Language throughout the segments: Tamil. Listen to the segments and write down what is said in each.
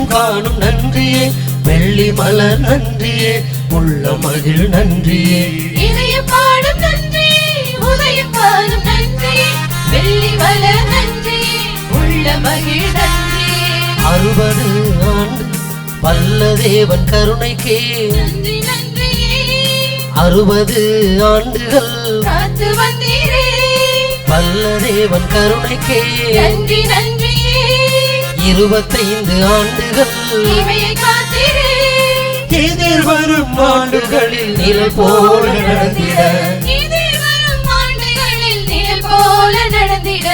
இதயம் காணும் நன்றியே வெள்ளி மலர் நன்றியே உள்ள மகிழ் நன்றியே இதயம் பாடும் நன்றியே உதயம் காணும் நன்றியே வெள்ளி மலர் நன்றியே உள்ள மகிழ் நன்றியே 60 ஆண்டு வல்ல தேவன் கருணைக்கே நன்றி நன்றியே 60 ஆண்டுகள் காத்து வந்தீரே வல்ல தேவன் கருணைக்கே நன்றி நன்றியே 25 ஆண்டுகள் இவையை காத்தீரே எதிர்வரும் ஆண்டுகளில் நிழல் போல நடந்திட எதிர்வரும் ஆண்டுகளில் நிழல் போல நடந்திட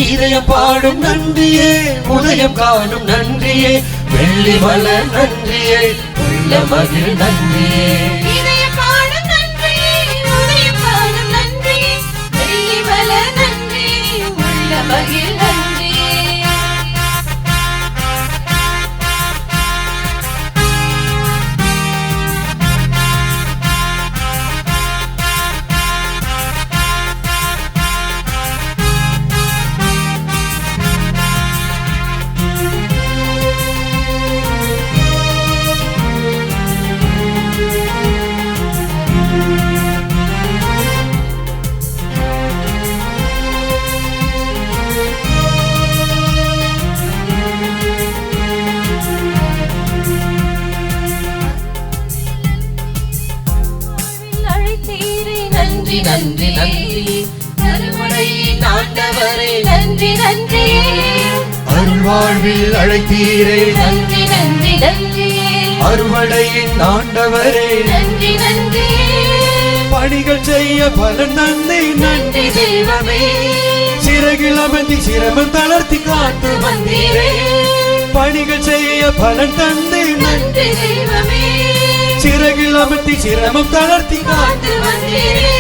இதயம் பாடும் நன்றியே உதயம் காணும் நன்றியே வெள்ளி மலர் நன்றியே உள்ள மகிழ் நன்றியே இதயம் பாடும் நன்றியே உதயம் காணும் நன்றியே வெள்ளி மலர் நன்றியே உள்ள மகிழ் நன்றியே நன்றி நன்றி நன்றி அருள்வாழ்வில் ஆண்டவரே நன்றி நன்றி அருள்வாழ்வில் அழைத்தீரே நன்றி நன்றி நன்றி அறுவடையின் ஆண்டவரே நன்றி நன்றி பணிகள் செய்ய பலன் நன்றி நன்றி தெய்வமே சிறகில் அமர்த்தி சிரமம் தளர்த்தி காத்து வந்தீரே பணிகள் செய்ய பலன் தந்தை நன்றி தெய்வமே சிறகில் அமர்த்தி சிரமம் தளர்த்தி காத்து வந்தீரே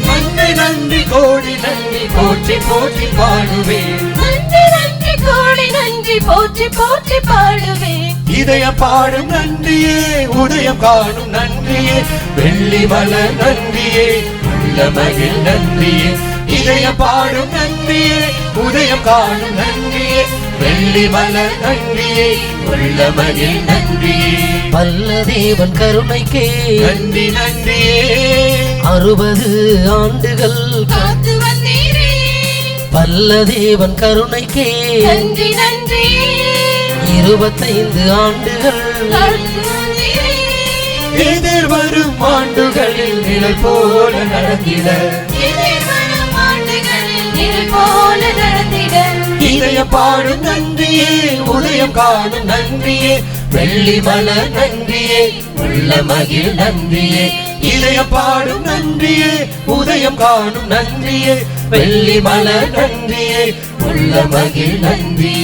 நன்றி நன்றி கோடி நன்றி போற்றி போற்றி பாடுவேன் நன்றி நன்றி கோடி நன்றி போற்றி போற்றி பாடுவேன் இதயம் பாடும் நன்றியே உதயம் காணும் நன்றியே வெள்ளி மலர் நன்றியே உள்ள மகிழ் நன்றியே இதயம் பாடும் நன்றியே உதயம் காணும் நன்றியே வெள்ளி மலர் நன்றியே உள்ள மகிழ் நன்றியே வல்ல தேவன் கருணைக்கே நன்றி நன்றியே 60 ஆண்டுகள் காத்து வந்தீரே வல்ல தேவன் கருணைக்கே நன்றி நன்றி 25 ஆண்டுகள் காத்து வந்தீரே எதிர்வரும் ஆண்டுகளில் நிழல் போல நடந்திட எதிர்வரும் ஆண்டுகளில் நிழல் போல நடந்திட இதயம் பாடும் நன்றியே உதயம் காணும் நன்றியே வெள்ளி மலர் நன்றியே உள்ள மகிழ் நன்றியே இதயம் பாடும் நன்றியே உதயம் காணும் நன்றியே வெள்ளி மலர் நன்றியே உள்ள மகிழ் நன்றியே